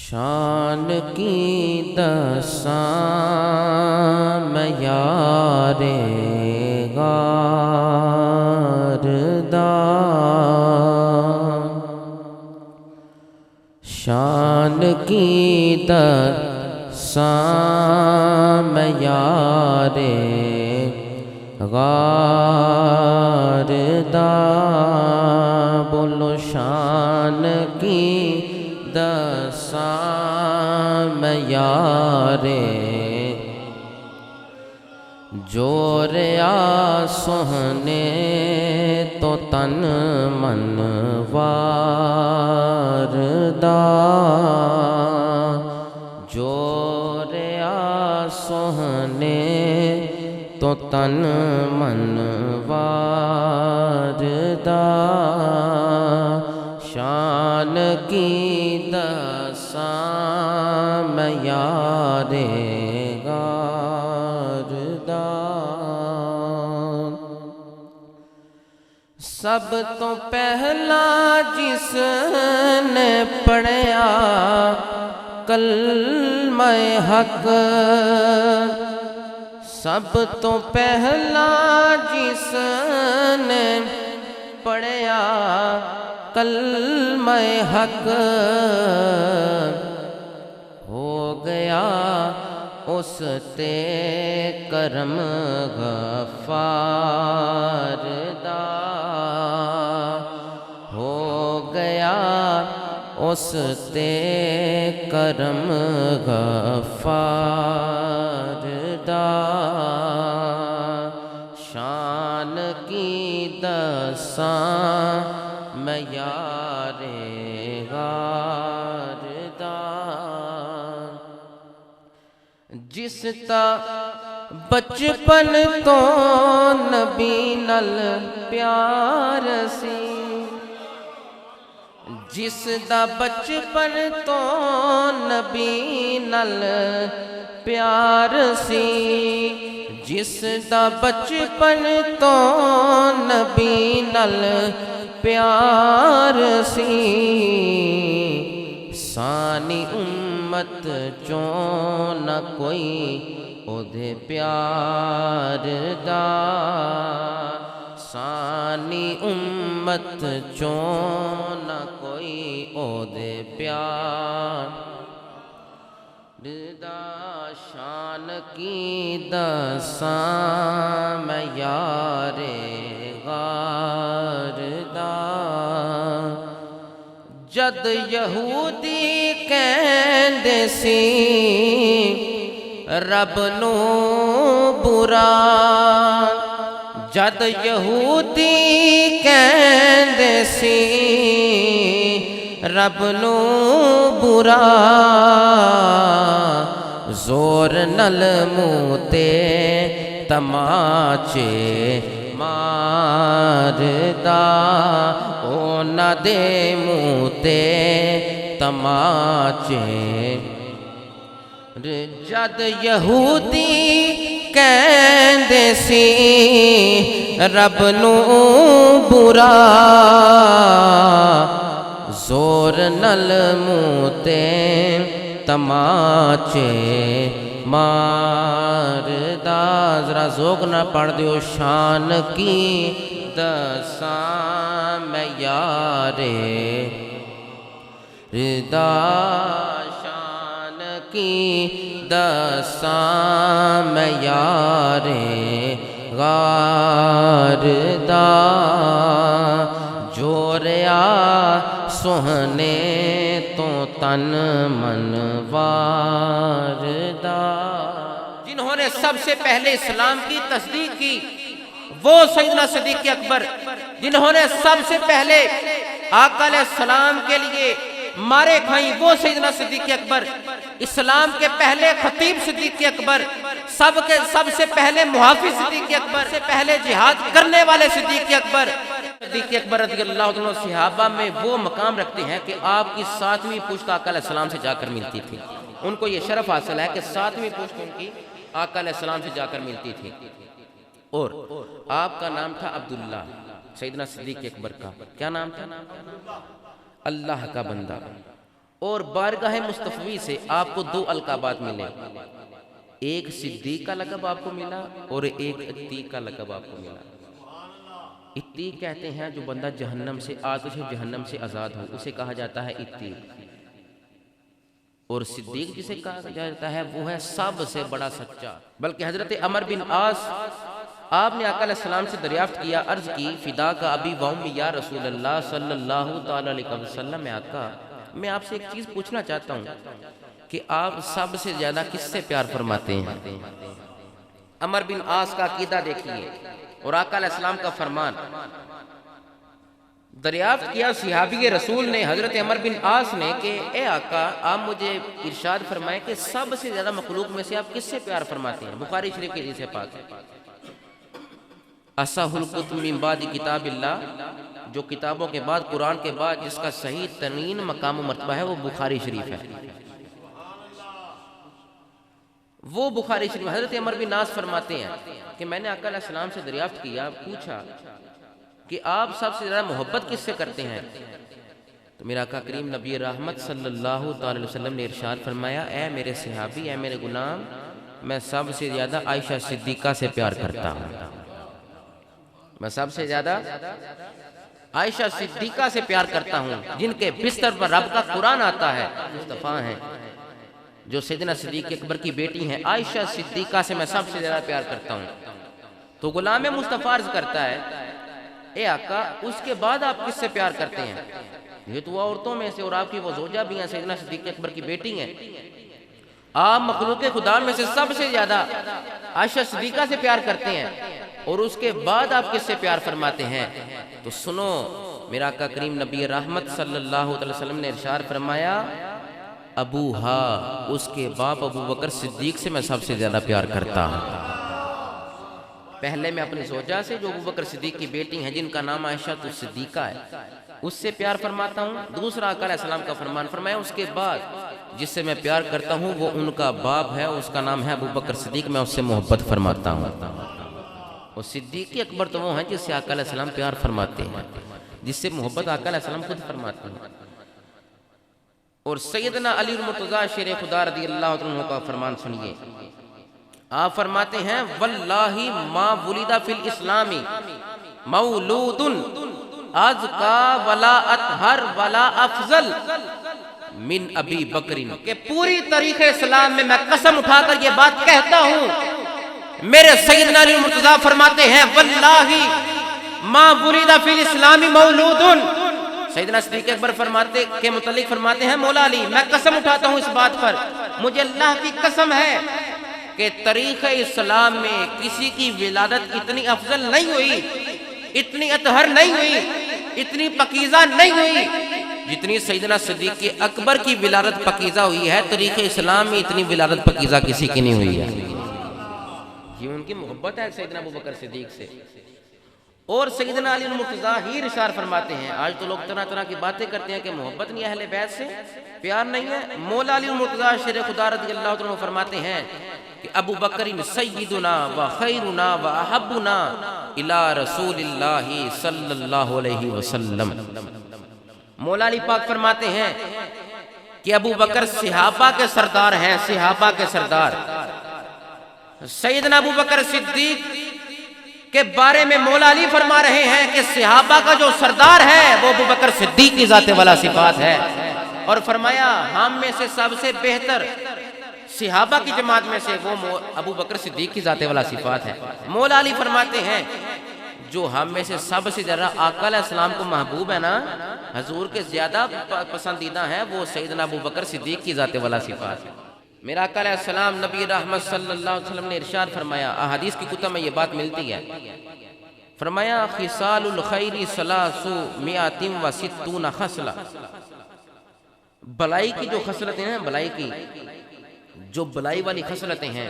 شان کی دساں میں یار غارداں، شان کی دساں میں یار غارداں، بولو شان کی دساں میں یار جوریا سوہنے تو تن من واردا، جوریا سوہنے تو تن من واردا، شان کی دساں میں یار غارداں، سب تو پہلا جس نے پڑھیا کلمہ حق، سب تو پہلا جس نے پڑھیا کلمہ حق، ہو گیا اس تے کرم غفار دا، ہو گیا اس تے کرم غفار دا، شان کی دساں میں یار غارداں، جس تا بچپن تو نبی نال پیار سی، جس دا بچپن تو نبی نال پیار سی، جس دا بچپن تو نبی نال پیار سی، سانی امت چوں نہ کوئی او دے پیار دا، سانی امت چوں نہ کوئی او دے پیار دا، شان کی دساں میں یار غارداں، جد یہودی کہندے سی رب نو برا، جد یہودی کہندے سی رب نو برا، زور نل منہ تے تماچے ماردا، اونا دے منہ تے تماچے، جد یہودی کہندے سی رب نو برا، زور نل منہ تے تماچے ماردا، ذرا ذوق نہ پڑھ دیو، شان کی دساں میں یار غارداں، شان کی دساں میں یار غارداں، جوریا سوہنے تو تن من واردا، جنہوں نے سب سے پہلے اسلام کی تصدیق کی وہ سیدنا صدیق اکبر، جنہوں نے سب سے پہلے آقا علیہ السلام کے لیے مارے کھائیں وہ سیدنا صدیق اکبر، اسلام کے پہلے خطیب صدیق اکبر، سب سے پہلے محافظ صدیق اکبر، سے پہلے جہاد کرنے والے صدیق اکبر، صدیق اکبر رضی اللہ عنہ صحابہ میں وہ مقام رکھتے ہیں کہ آپ کی 7ویں پشت آقا علیہ السلام سے جا کر ملتی تھی، ان کو یہ شرف حاصل ہے کہ 7ویں پشت ان کی آقا علیہ السلام سے جا کر ملتی تھی، اور آپ کا نام تھا عبداللہ، سیدنا صدیق اکبر کا کیا نام تھا؟ اللہ کا بندہ. اور بارگاہ مصطفی سے آپ کو 2 القابات ملے، ایک صدیق کا لقب آپ کو ملا اور ایک عتیق کا لقب آپ کو ملا۔ عتیق کہتے ہیں جو بندہ جہنم سے، آتش جہنم سے آزاد ہو، اسے کہا جاتا ہے عتیق، اور صدیق جسے کہا جاتا ہے وہ ہے سب سے بڑا سچا۔ بلکہ حضرت عمر بن عاص، آپ نے آقا علیہ السلام سے دریافت کیا، عرض کی فدا کا ابی و امی یا رسول اللہ صلی اللہ تعالی علیہ وسلم، میں آقا میں آپ سے ایک چیز پوچھنا چاہتا ہوں کہ آپ سب سے زیادہ کس سے پیار فرماتے ہیں؟ عمر بن عاص کا عقیدہ دیکھیے اور آقا علیہ السلام کا فرمان۔ دریافت کیا صحابی رسول نے، حضرت عمر بن عاص نے، کہ اے آقا آپ مجھے ارشاد فرمائیں کہ سب سے زیادہ مخلوق میں سے آپ کس سے پیار فرماتے ہیں؟ بخاری شریف کی حدیث پاک ہے، اصح الکتب من بعد کتاب اللہ، جو کتابوں کے بعد، قرآن کے بعد جس کا صحیح ترین مقام و مرتبہ ہے وہ بخاری شریف ہے، وہ بخاری شریف۔ حضرت عمر بن عاص فرماتے ہیں کہ میں نے آقا علیہ السلام سے دریافت کیا، پوچھا کہ آپ سب سے زیادہ محبت کس سے کرتے ہیں؟ تو میرا آقا کریم نبی رحمت صلی اللہ تعالی وسلم نے ارشاد فرمایا، اے میرے صحابی، اے میرے غلام، میں سب سے زیادہ عائشہ صدیقہ سے پیار کرتا ہوں، میں سب سے زیادہ عائشہ صدیقہ سے پیار کرتا ہوں، جن کے بستر پر رب کا قرآن آتا ہے، مصطفیٰ ہیں، جو سیدنا صدیق اکبر کی بیٹی ہیں، عائشہ صدیقہ سے میں سب سے زیادہ پیار کرتا ہوں۔ تو غلام مصطفیٰ عرض کرتا ہے، اے آقا اس کے بعد آپ کس سے پیار کرتے ہیں؟ یہ تو وہ عورتوں میں سے، اور آپ کی وہ زوجہ بھی ہیں، سیدنا صدیق اکبر کی بیٹی ہیں، آپ مخلوق خدا میں سے سب سے زیادہ عائشہ صدیقہ سے پیار کرتے ہیں، اور اس کے بعد آپ کس سے پیار فرماتے ہیں؟ تو سنو، میرا آقا کریم نبی رحمت صلی اللہ علیہ وسلم نے ارشاد فرمایا، ابوہا، اس کے باپ ابو بکر صدیق سے میں سب سے زیادہ پیار کرتا ہوں۔ پہلے میں اپنی زوجہ سے جو ابو بکر صدیق کی بیٹی ہیں، جن کا نام عائشہ تو صدیقہ ہے، اس سے پیار فرماتا ہوں۔ دوسرا آقا علیہ السلام کا فرمان فرمایا، اس کے بعد جس سے میں پیار کرتا ہوں وہ ان کا باپ ہے، اس کا نام ہے ابو بکر صدیق، میں اس سے محبت فرماتا ہوں۔ اور صدیق اکبر تو وہ ہیں جس سے آقا علیہ السلام پیار فرماتے ہیں، جس سے محبت آقا علیہ السلام خود فرماتے ہیں۔ اور سیدنا علی المرتضیٰ شیر خدا رضی اللہ عنہ کا فرمان سنیے، آپ فرماتے ہیں، واللہ ما ولد فی الاسلام مولود ازکا ولا اطہر ولا افضل من ابی بکر، کہ پوری تاریخ اسلام میں میں قسم اٹھا کر یہ بات کہتا ہوں، میرے سیدنا علی المرتضیٰ فرماتے ہیں، واللہ ما ولد فی الاسلام مولود، سیدنا صدیق اکبر فرماتے کے متعلق فرماتے ہیں، مولا علی میں قسم اٹھاتا ہوں اس بات پر، مجھے اللہ کی قسم ہے کہ تاریخ اسلام میں کسی کی ولادت اتنی افضل نہیں ہوئی، اتنی اطہر نہیں ہوئی، اتنی پاکیزہ نہیں ہوئی جتنی سیدنا صدیق اکبر کی ولادت پاکیزہ ہوئی ہے۔ تاریخ اسلام میں اتنی ولادت پاکیزہ کسی کی نہیں ہوئی ہے۔ یہ ان کی محبت ہے سیدنا ابو بکر صدیق سے۔ اور سیدنا علی المرتضیٰ ہی ارشاد فرماتے ہیں، آج تو لوگ طرح طرح کی باتیں کرتے ہیں کہ محبت نہیں، اہل بیت سے پیار نہیں ہے۔ مولا علی المرتضیٰ شیر خدا رضی اللہ عنہ فرماتے ہیں کہ ابو بکر سیدنا و خیرنا و احبنا الی رسول اللہ صلی اللہ علیہ وسلم۔ مولا علی پاک فرماتے ہیں کہ ابو بکر صحابہ کے سردار ہیں، صحابہ کے سردار۔ سیدنا ابو بکر صدیق کے بارے میں مولا علی فرما رہے ہیں کہ صحابہ کا جو سردار ہے وہ ابو بکر صدیق کی ذات والا صفات ہے، اور فرمایا ہم میں سے سب سے بہتر صحابہ کی جماعت میں سے وہ ابو بکر صدیق کی ذات والا صفات ہے۔ مولا علی فرماتے ہیں جو ہم میں سے سب سے زیادہ آقا علیہ السلام کو محبوب ہے نا، حضور کے زیادہ پسندیدہ ہیں، وہ سیدنا ابو بکر صدیق کی ذات والا صفات ہے۔ میرا آقا علیہ السلام نبی رحمت صلی اللہ علیہ وسلم نے ارشاد فرمایا، احادیث کی کتب میں یہ بات ملتی ہے، فرمایا خصال الخیر ثلاث مئات و ستون خصلہ، بلائی کی جو خصلتیں ہیں، بلائی کی جو بلائی والی خصلتیں ہیں،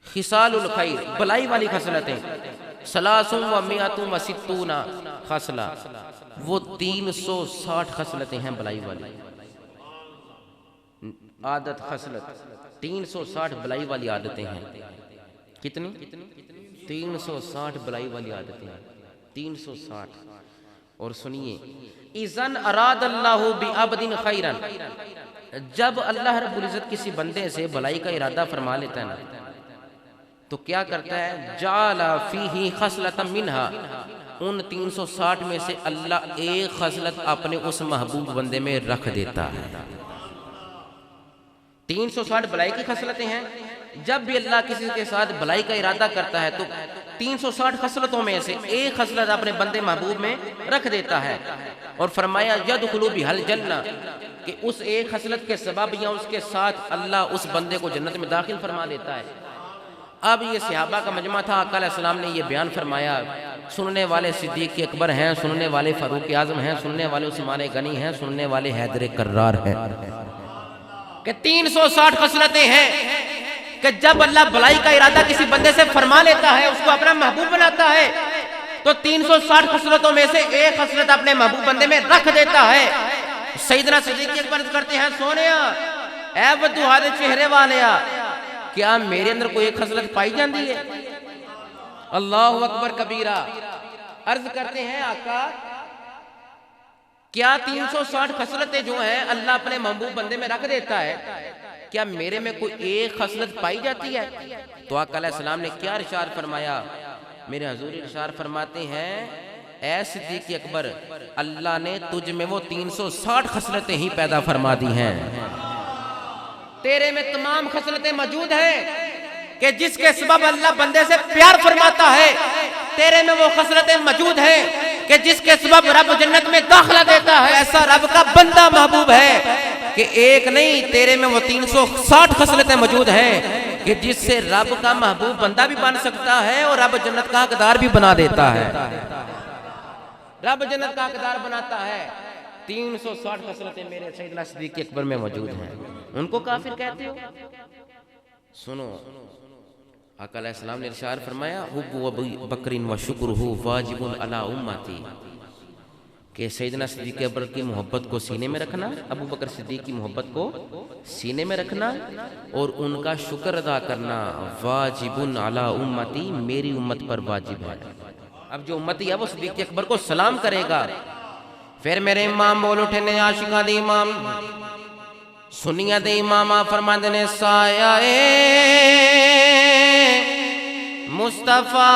خصال الخیر بلائی والی خصلتیں، ثلاث و مئات و ستون خصلہ، وہ 360 خصلتیں ہیں بلائی والی، عادت خصلت 360 بلائی والی عادتیں ہیں۔ کتنی؟ 360 بلائی والی عادتیں ہیں، 360۔ اور سنیے، اذن اراد اللہ بعبد خیرا، جب اللہ رب العزت کسی بندے سے بھلائی کا ارادہ فرما لیتا ہے نا تو کیا کرتا ہے، جعل فیہ خصلۃ منہا، ان 360 میں سے اللہ ایک خصلت اپنے اس محبوب بندے میں رکھ دیتا ہے۔ 360 بھلائی کی خصلتیں ہیں، جب بھی اللہ کسی کے ساتھ بھلائی کا ارادہ کرتا ہے تو 360 خصلتوں میں سے ایک خصلت اپنے بندے محبوب میں رکھ دیتا ہے، اور فرمایا یدخلوا بہل جنہ، کہ اس ایک خصلت کے سبب یا اس کے ساتھ اللہ اس بندے کو جنت میں داخل فرما دیتا ہے۔ اب یہ صحابہ کا مجمع تھا، آقا علیہ السلام نے یہ بیان فرمایا، سننے والے صدیق اکبر ہیں، سننے والے فاروق اعظم ہیں، سننے والے عثمان غنی ہیں، سننے والے حیدر کرار ہیں، کہ 360 خصلتیں ہیں کہ جب اللہ بھلائی کا ارادہ کسی بندے سے فرما لیتا ہے، اس کو اپنا محبوب بناتا ہے، تو 360 خصلتوں میں سے ایک خصلت اپنے محبوب بندے میں رکھ دیتا ہے۔ سیدنا صدیق اکبر کرتے ہیں، سونیا اے ودوہا دے چہرے والیا، کیا میرے اندر کوئی ایک خصلت پائی جاندی ہے؟ اللہ اکبر کبیرہ۔ عرض کرتے ہیں آقا کیا 360 خصلتیں جو ہیں اللہ اپنے محبوب بندے میں رکھ دیتا ہے، کیا میرے میں کوئی ایک خصلت پائی جاتی ہے؟ تو آقا علیہ السلام نے کیا ارشاد فرمایا؟ میرے حضور ارشاد فرماتے ہیں، اے صدیق اکبر، اللہ نے تجھ میں وہ 360 خصلتیں ہی پیدا فرما دی ہیں، تیرے میں تمام خصلتیں موجود ہیں کہ جس کے سبب اللہ بندے سے پیار فرماتا ہے، تیرے میں وہ خصلتیں موجود ہیں کہ جس کے سبب رب جنت میں داخلہ دیتا ہے۔ ایسا رب کا بندہ محبوب ہے کہ ایک نہیں، تیرے میں وہ 360 خصلتیں موجود ہیں کہ جس سے رب کا محبوب بندہ بھی بن سکتا ہے اور رب جنت کا حقدار بھی بنا دیتا ہے، رب جنت کا حقدار بناتا ہے۔ 360 خصلتیں میرے سیدنا صدیق اکبر میں موجود ہیں، ان کو کافر کہتے ہو؟ سنو، آقا علیہ السلام نے ارشاد فرمایا، حب بکر و شکرہ واجب علی امتی، کہ سیدنا صدیق اکبر کی محبت کو سینے میں رکھنا، ابو بکر صدیق کی محبت کو سینے میں رکھنا اور ان کا شکر ادا کرنا، واجب علی امتی، میری امت پر واجب ہے۔ اب جو امتی ہے وہ صدیق اکبر کو سلام کرے گا۔ پھر میرے امام بول اٹھے نے، عاشقہ دے امام، سنیہ دے امامہ، فرماندے نے، سایہ مصطفیٰ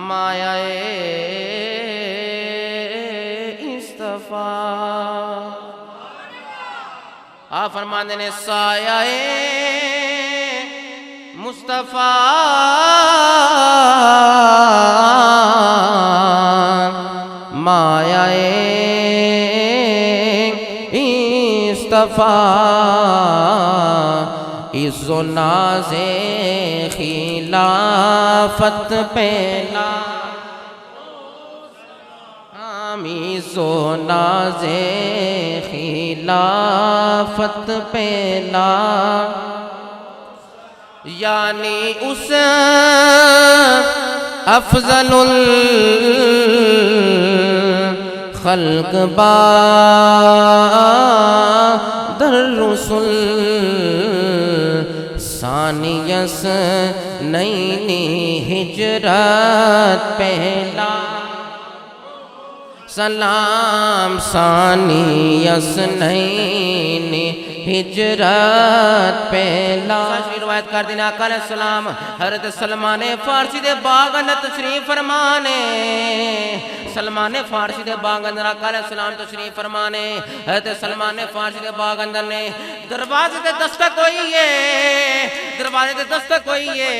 مایا استفا، آپ فرماندے نے، سایہ مصطفیٰ مایا استفا، عز و ناز خلافت پہلا، عز و ناز خلافت پہلا، یعنی اس افضل الخلق بعد الرسل، ثانیس نئی ہجرت پہلا، سلام ثانیس نئی ہجرت پہلا۔ روایت کر دینا، آقا علیہ السلام حضرت سلمان فارسی دے باغ اندر تشریف فرمانے، سلمان فارسی دے باغ اندر آقا علیہ السلام تشریف فرمانے، حضرت سلمان فارسی دے باغ اندر نے دروازے تے دستک ہوئی ہے، دروازے تے دستک ہوئی ہے،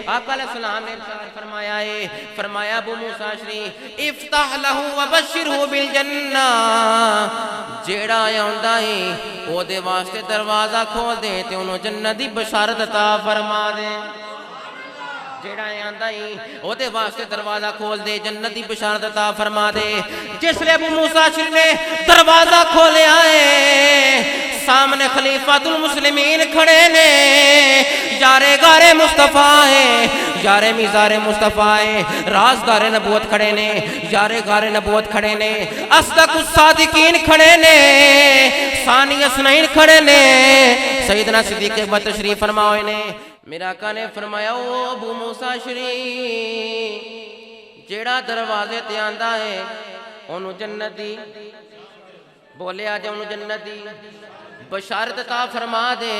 آقا علیہ السلام نے ارشاد فرمایا ہے، فرمایا ابو موسیٰ شریف، افتح لہو وبشرہو بالجنہ، جیڑا آندا ہے او دے واسطے دروازہ کھول دے تے انہوں جنت دی بشارت عطا فرما دے، جیڑا آندا ہے او دے واسطے دروازہ کھول دے، جنت دی بشارت عطا فرما دے۔ جس لئے ابو موسیٰ شریف نے دروازہ کھولے آئے، سامنے خلیفۃ المسلمین کھڑے نے، یارے گارے مصطفیٰ ہے، یارے میزار مصطفیٰ ہے، رازدار نبوت کھڑے نے، یارے گارے نبوت کھڑے نے، اصدق الصادقین کھڑے نے، ثانی اسنین کھڑے نے، سیدنا صدیق اکبر تشریف فرمائے نے۔ میرا آقا نے فرمایا، او ابو موسیٰ شریف، جیڑا دروازے تے آندا ہے انہوں جنت دی، بولے آجا انہوں جنت دی بشارت عطا فرما دے۔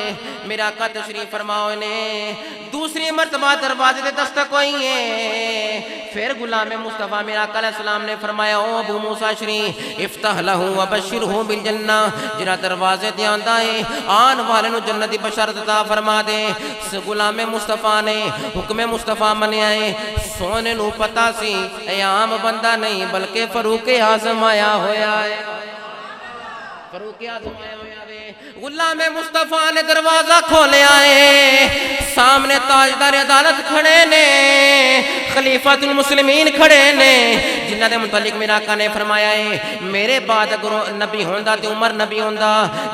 میرا آقا تشریف فرماؤ نے دوسری مرتبہ دروازے دے دستک ہوئی ہے، پھر غلام مصطفیٰ میرا آقا علیہ السلام نے فرمایا او ابو موسیٰ شریف افتح لہو وبشرہو بالجنہ، جنہ دروازے تے آندا ہے آن والے نو جنت دی بشارت عطا فرما دے۔ غلام مصطفیٰ نے حکم مصطفیٰ منیا ہے، سونے نو پتا سی اے عام بندہ نہیں بلکہ فاروق اعظم آیا ہویا ہے، فاروق اعظم آیا ہویا ہے۔ غلام مصطفیٰ نے دروازہ کھولے آئے، سامنے تاجدار عدالت کھڑے نے، خلیفۃ المسلمین کھڑے نے، جنہ دے متعلق میرا آقا نے فرمایا ہے میرے بعد اگر نبی ہوندا تے عمر نبی ہوندا،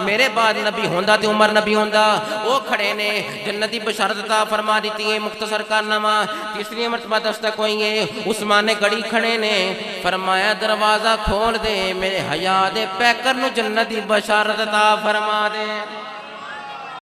میرے بعد نبی ہوندا تے عمر نبی ہوندا۔ وہ کھڑے نے جنتی بشارت عطا فرما دیتی ہے۔ مختصر کارنامہ تیسری مرتبہ دستک ہوئی ہے، عثمان گڑی کھڑے نے، فرمایا دروازہ کھول دے میرے حیا دے پیکر نو جنتی بشارت عطا فرما دے۔